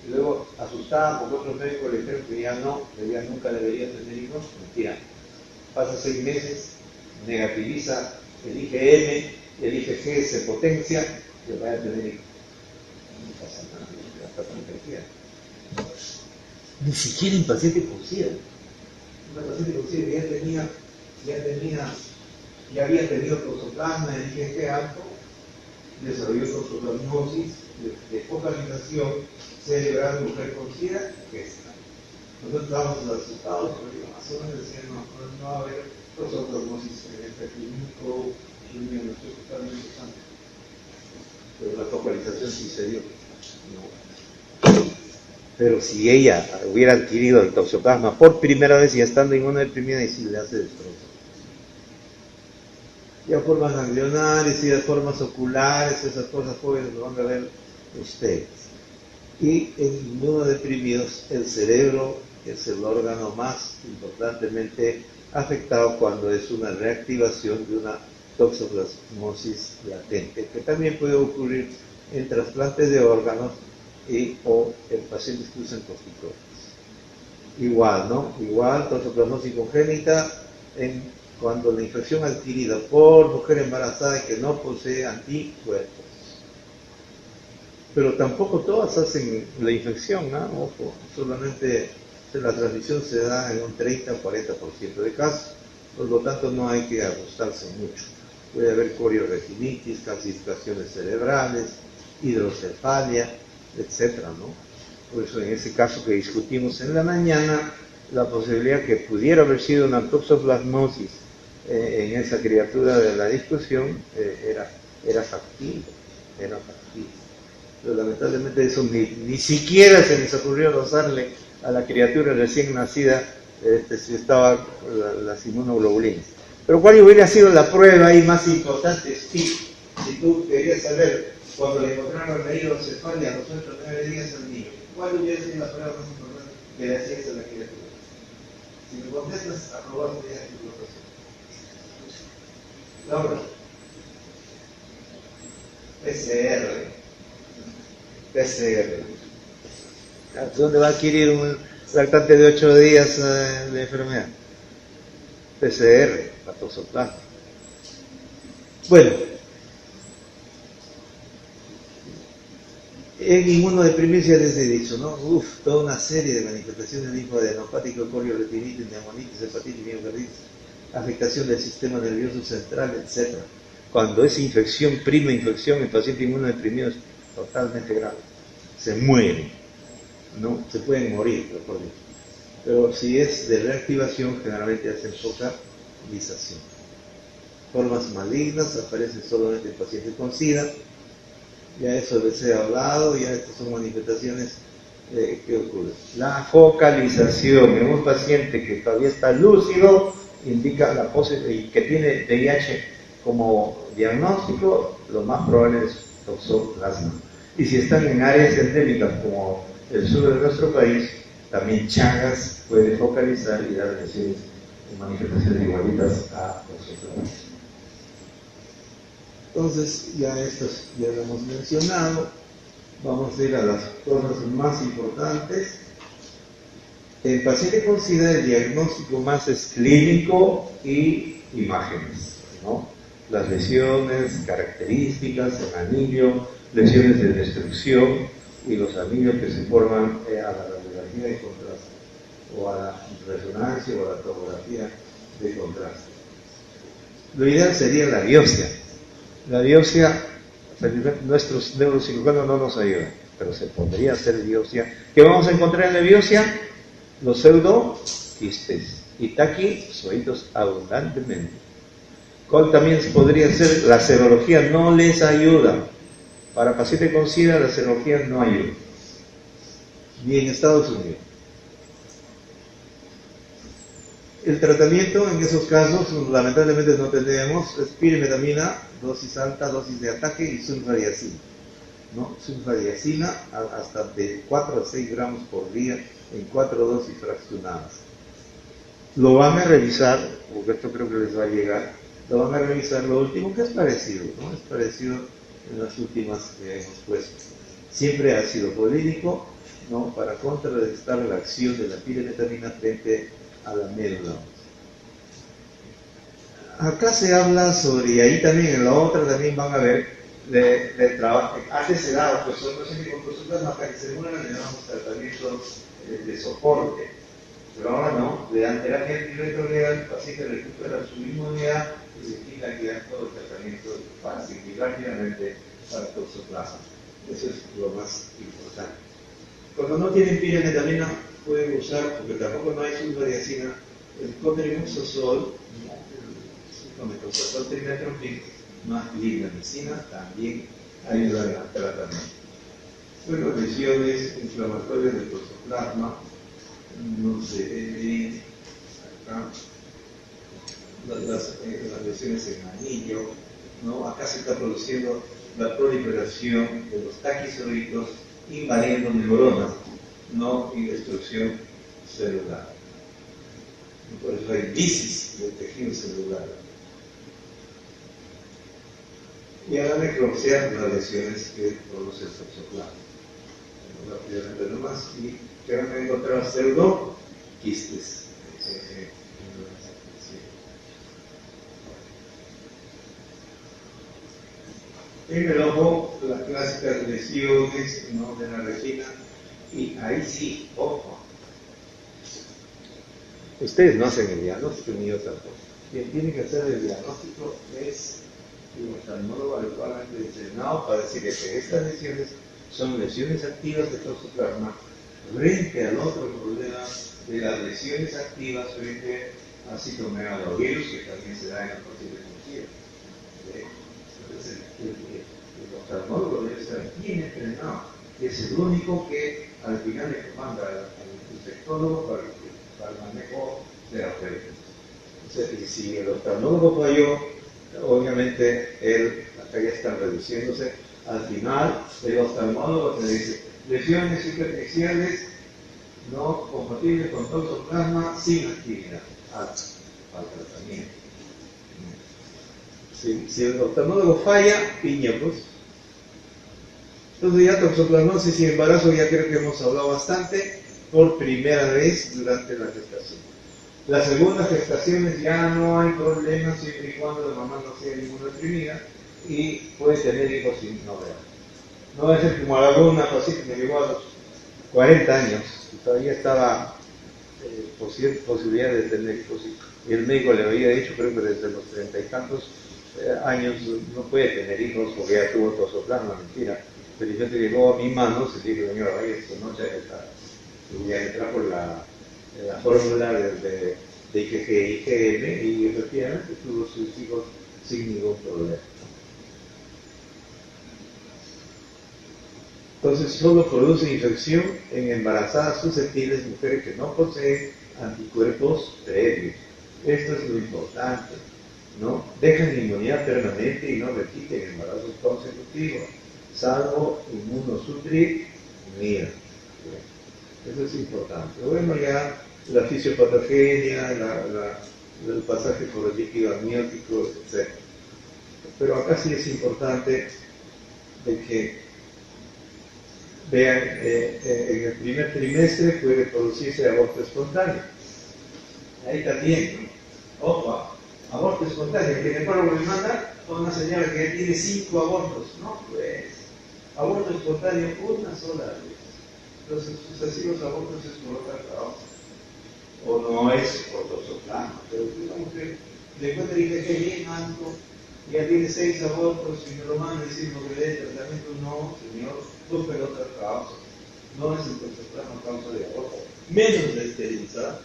Speaker 2: Y luego, asustada porque otros médicos le dijeron que ya no, que ya nunca debería tener hijos. Mentira. Pasa 6 meses, negativiza, elige M, elige G, se potencia, que vaya a tener hijos. No pasa nada, ya está protegida. Ni siquiera en paciente con SIDA. Una paciente con SIDA ya había tenido toxoplasma en IgG alto, desarrolló toxoplasmosis de focalización cerebral, mujer con SIDA, que está. Nosotros estábamos asustados porque más o menos decían, no va a haber toxoplasmosis en este clínico, no estoy totalmente usando. Pero la focalización sí se dio. No. Pero si ella hubiera adquirido el toxoplasma por primera vez y estando inmunodeprimida, y sí le hace destrozos. Ya formas ganglionares y las formas oculares, esas cosas jóvenes lo van a ver ustedes. Y en inmunodeprimidos, el cerebro es el órgano más importantemente afectado cuando es una reactivación de una toxoplasmosis latente, que también puede ocurrir en trasplantes de órganos o en pacientes que usan corticoides. Igual, ¿no? Igual, toxoplasmosis congénita cuando la infección adquirida por mujer embarazada y que no posee anticuerpos. Pero tampoco todas hacen la infección, ¿no? Ojo, solamente la transmisión se da en un 30 o 40% de casos, por lo tanto no hay que asustarse mucho. Puede haber coriorreginitis, calcificaciones cerebrales, hidrocefalia, etcétera, ¿no? Por eso en ese caso que discutimos en la mañana, la posibilidad que pudiera haber sido una toxoplasmosis en esa criatura de la discusión era factible. Pero lamentablemente eso ni siquiera se les ocurrió rozarle a la criatura recién nacida si estaba las inmunoglobulinas. Pero ¿cuál hubiera sido la prueba ahí más importante? Si tú querías saber cuando le encontraron la hidrocefalia a los 9 días al niño, ¿cuál hubiera sido la prueba más importante que le hacías a la criatura? Si me contestas, aprobaste ya tu profesión. Laura. PCR. ¿Dónde va a adquirir un lactante de 8 días de enfermedad? PCR, la toxoplasma. Bueno, en inmunodeprimidos ya les he dicho, ¿no? Toda una serie de manifestaciones linfadenopáticas, coriorretinitis, neumonitis, hepatitis, miocarditis. afectación del sistema nervioso central, etc. Cuando es infección, prima infección, el paciente inmunodeprimido es totalmente grave. Se muere, ¿no? Se pueden morir, mejor dicho. Pero si es de reactivación, generalmente hacen focalización. Formas malignas aparecen solamente en pacientes con SIDA. Ya eso les he hablado, ya estas son manifestaciones que ocurren. La focalización en un paciente que todavía está lúcido indica la posibilidad y que tiene VIH como diagnóstico, lo más probable es toxoplasma. Y si están en áreas endémicas como el sur de nuestro país, también Chagas puede focalizar y dar lesiones y manifestaciones igualitas a toxoplasma. Entonces, ya estos ya lo hemos mencionado. Vamos a ir a las cosas más importantes. En paciente con SIDA el diagnóstico más es clínico y imágenes, ¿no? Las lesiones características en anillo, lesiones de destrucción y los anillos que se forman a la radiografía de contraste o a la resonancia o a la tomografía de contraste. Lo ideal sería la biopsia. La biopsia, nuestros neurocirujanos no nos ayudan, pero se podría hacer biopsia. ¿Qué vamos a encontrar en la biopsia? Los pseudoquistes y taquizoidos abundantemente. ¿Cuál también podría ser? La serología no les ayuda. Para pacientes con SIDA la serología no ayuda. Ni en Estados Unidos. El tratamiento en esos casos, lamentablemente no tenemos, es pirimetamina, dosis alta, dosis de ataque y sulfadiazina. ¿No? Sulfadiazina hasta de 4 a 6 gramos por día en 4 dosis fraccionadas. Lo van a revisar, porque esto creo que les va a llegar, lo van a revisar lo último, que es parecido, ¿no? Es parecido en las últimas que hemos puesto. Siempre ácido polínico, ¿no? Para contrarrestar la acción de la pirimetamina frente a la médula. Acá se habla sobre, y ahí también en la otra también van a ver, de trabajo. Antes se daba, pues son pacientes con consultas hasta que se mueran, le damos tratamientos de soporte. Pero ahora no, le dan terapia antirretroviral, el paciente recupera su inmunidad y se quita ya todo el tratamiento fácil y rápidamente para toxoplasma. Eso es lo más importante. Cuando no tienen pirimetamina, pueden usar, porque tampoco no hay sulfadiazina, el cotrimoxazol, el metoclopramide trimethoprim, más ligamicina, también ayudan al tratamiento. Bueno, lesiones inflamatorias del toxoplasma, no se ve bien acá, las lesiones en anillo, ¿no? Acá se está produciendo la proliferación de los taquizoidos invadiendo neuronas, ¿no? Y destrucción celular. Por eso hay lisis del tejido celular. Y a la necropsia, las lesiones que produce el toxoplasma. Rápidamente nomás, y que van a encontrar pseudoquistes. En el ojo, las clásicas lesiones, ¿no? De la retina, y ahí sí, ojo. Ustedes no hacen el diagnóstico ni yo tampoco. Quien tiene que hacer el diagnóstico es el oftalmólogo adecuadamente entrenado para decir que estas lesiones son lesiones activas de toxoplasma frente al otro problema de las lesiones activas frente a citomegalovirus, que también se da en la paciente con SIDA. Entonces, el oftalmólogo debe estar bien entrenado, que es el único que al final le manda al infectólogo para el manejo terapéutico. O sea, y si el oftalmólogo falló, obviamente acá ya están reduciéndose. Al final, el oftalmólogo te dice lesiones superficiales no compatibles con toxoplasma sin actividad al tratamiento. Si el oftalmólogo falla, piña, pues. Entonces ya toxoplasmosis y embarazo ya creo que hemos hablado bastante por primera vez durante la gestación. Las segundas gestaciones ya no hay problemas siempre y cuando la mamá no sea inmunodeprimida y puede tener hijos sin novedad. No va a ser como alguna paciente que me llegó a los 40 años y todavía estaba posibilidad de tener hijos y el médico le había dicho, creo que desde los 30 y tantos años no puede tener hijos porque ya tuvo toxoplasma, mentira. Pero yo te llegó a mis manos y dije, señora, vaya esta noche y ya le trajo la fórmula de IgG e IgM y efectivamente tuvo sus hijos sin ningún problema. Entonces solo produce infección en embarazadas susceptibles, mujeres que no poseen anticuerpos previos. Esto es lo importante, ¿no? Dejan inmunidad permanente y no repiten embarazos consecutivos, salvo inmunosuprimir. Eso es importante. Bueno, ya la fisiopatogenia, el pasaje por el líquido amniótico, etc. Pero acá sí es importante de que vean, en el primer trimestre puede producirse aborto espontáneo. Ahí también, ¿no? Ojo, aborto espontáneo. El ginecólogo me manda a una señora que ya tiene 5 abortos, ¿no? Pues, aborto espontáneo una sola vez. Los sucesivos abortos es por otra causa. O no es por toxoplasma, pero digamos que le encuentro y dije que bien alto, ya tiene 6 abortos y me lo manda a decir que le dé tratamiento. No, señor, busque otra causa. No es el toxoplasma causa de aborto, menos de esterilizar.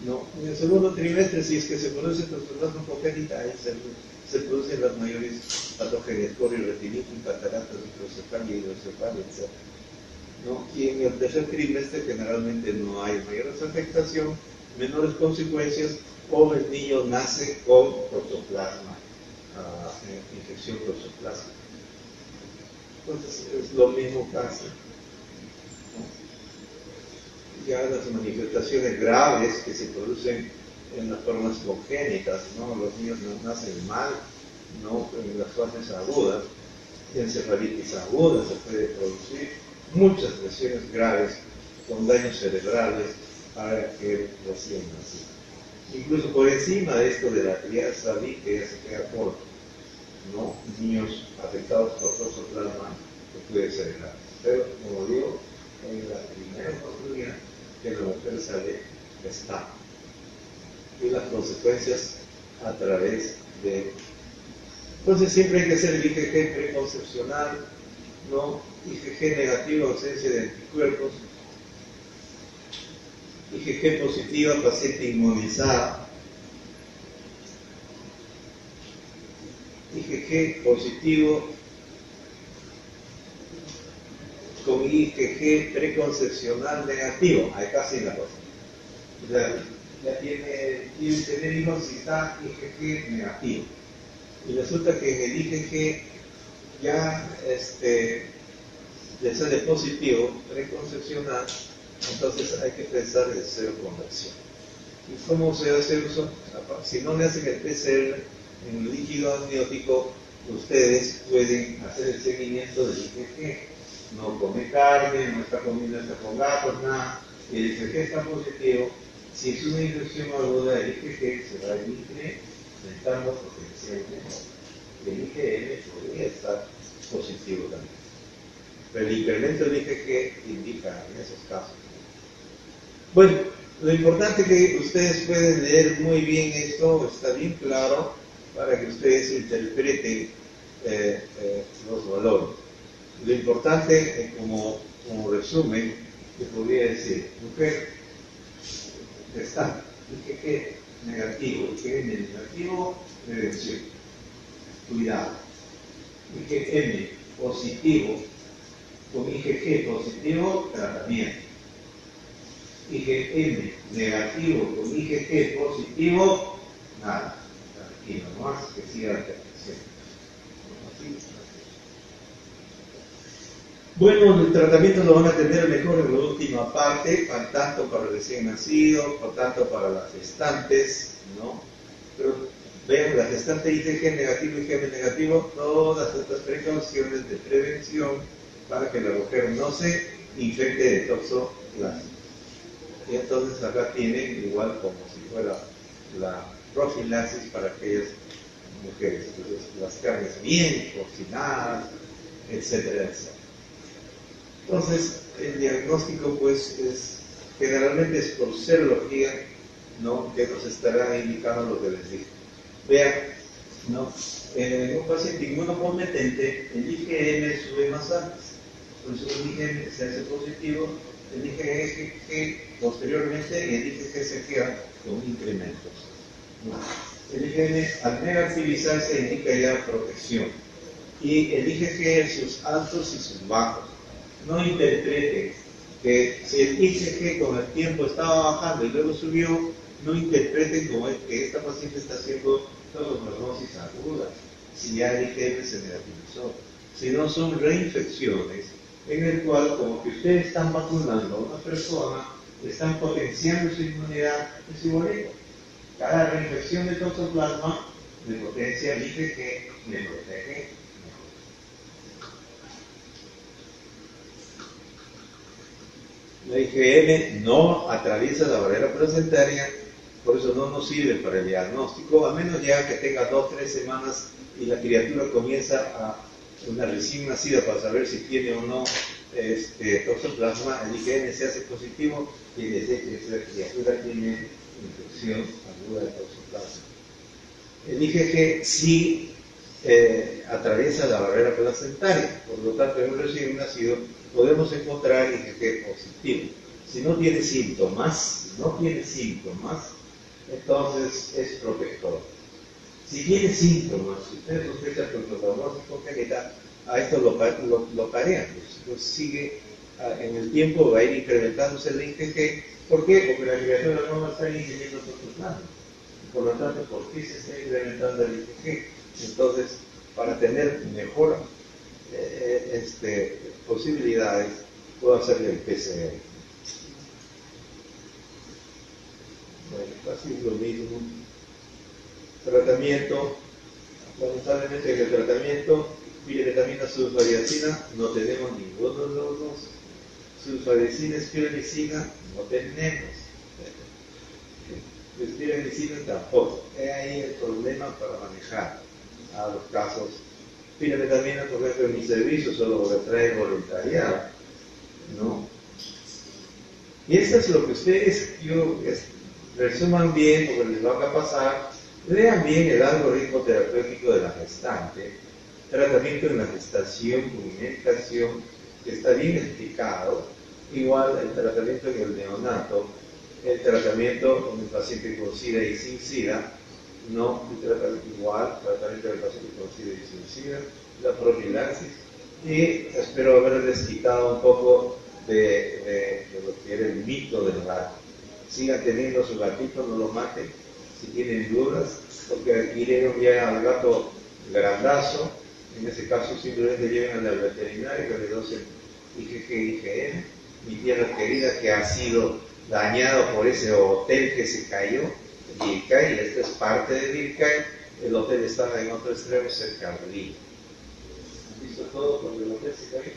Speaker 2: No, en el segundo trimestre, si es que se produce toxoplasma congénita, ahí se producen las mayores patogenias, coriretinitis, cataratas, microcefalia, hidrocefalia, etc. ¿No? Y en el tercer trimestre generalmente no hay mayores afectación, menores consecuencias, o el niño nace con toxoplasma, infección toxoplasma. Entonces es lo mismo caso, ¿no? Ya las manifestaciones graves que se producen en las formas congénitas, ¿no? Los niños no nacen mal, ¿no? En las fases agudas, encefalitis aguda se puede producir, muchas lesiones graves con daños cerebrales para aquel recién nacido. Incluso por encima de esto de la crianza, vi que ya se queda corto, ¿no? Niños afectados por toxoplasma que puede ser grave. Pero, como digo, en la primera oportunidad que la mujer sale está. Y las consecuencias a través de... Entonces siempre hay que hacer el IgG preconcepcional, ¿no? IgG negativo, ausencia de anticuerpos. IgG positiva, paciente inmunizada. IgG positivo con IgG preconcepcional negativo. Ahí casi la cosa. Ya tiene que tener hijos si está IgG negativo. Y resulta que en el IgG ya le sale positivo, preconcepcional, entonces hay que pensar en seroconversión. ¿Y cómo se hace uso? Si no le hacen el PCR en el líquido amniótico, ustedes pueden hacer el seguimiento del IgG. No come carne, no está comiendo hasta con gatos, nada, y el IgG está positivo. Si es una infección aguda, el IgG se va a incrementando potencialmente. El IgM podría estar positivo también. Pero el incremento del IgG indica en esos casos. Bueno, lo importante es que ustedes pueden leer muy bien esto, está bien claro, para que ustedes interpreten los valores. Lo importante, como resumen, que podría decir, mujer, está IgG negativo, IgM negativo, prevención, cuidado. IgM positivo, con IgG positivo, tratamiento. IgM negativo con IgG positivo, nada, tranquilo, no más que siga la intervención. Bueno, el tratamiento lo van a tener mejor en la última parte, tanto para el recién nacido, por tanto para las gestantes, ¿no? Pero vean, la gestante IgG negativo, IgM negativo, todas estas precauciones de prevención para que la mujer no se infecte de toxoplasma. Y entonces acá tienen igual como si fuera la profilaxis para aquellas mujeres. Entonces las carnes bien cocinadas, etcétera, etcétera. Entonces el diagnóstico pues generalmente es por serología ¿no? Que nos estará indicando lo que les dije. Vean, ¿no? Un paciente inmunocomprometente, el IgM sube más antes, por eso el IgM se hace positivo, el IgG posteriormente y el IgG se queda con incrementos, ¿no? El IgM al negativizarse indica ya protección y el IgG sus altos y sus bajos. No interpreten que si el IgG con el tiempo estaba bajando y luego subió, no interpreten como es que esta paciente está haciendo toxoplasmosis aguda, si ya el IgM se negativizó, sino son reinfecciones en el cual como que ustedes están vacunando a una persona, están potenciando su inmunidad, es igualito. Cada reinfección de toxoplasma le potencia el IgG, le protege. La IgM no atraviesa la barrera placentaria, por eso no nos sirve para el diagnóstico, a menos ya que tenga 2 o 3 semanas y la criatura comienza a una recién nacida para saber si tiene o no toxoplasma, el IgM se hace positivo y desde que esa criatura tiene infección aguda de toxoplasma. El IgG sí atraviesa la barrera placentaria, por lo tanto en un recién nacido podemos encontrar IgG positivo. Si no tiene síntomas, entonces es protector. Si tiene síntomas, si usted sospecha toxoplasmosis congénita, a esto lo parean, pues sigue en el tiempo, va a ir incrementándose el IgG. ¿Por qué? Porque la criatura no va a estar ingiriendo toxoplasma. Por lo tanto, ¿por qué se está incrementando el IgG? Entonces, para tener mejor posibilidades, puedo hacerle el PCR. Bueno, casi lo mismo. Tratamiento, lamentablemente en el tratamiento, piremetamina, sulfadiazina, no tenemos ninguno de los dos. Sulfadicina, espirolicina, no tenemos. Espirolicina tampoco. Es ahí el problema para manejar a los casos. Piremetamina, por ejemplo, en mi servicio solo lo trae voluntariado, ¿no? Y esto es lo que ustedes, resuman bien, porque les van a pasar, lean bien el algoritmo terapéutico de la gestante, tratamiento en la gestación con medicación, que está bien explicado, igual el tratamiento en el neonato, el tratamiento en el paciente con SIDA y sin SIDA, no, igual, tratamiento del paciente con SIDA y sin SIDA, la profilaxis, y espero haberles quitado un poco de lo que era el mito del gato. Sigan teniendo su gatito, no lo maten, si tienen dudas, porque adquirieron ya al gato grandazo, en ese caso simplemente lleven al veterinario que le dosen IgG, IgM, mi tierra querida que ha sido dañado por ese hotel que se cayó, Vircay, y esto es parte de Vircay, el hotel estaba en otro extremo cerca de Lima. ¿Han visto todo cuando el hotel se cayó?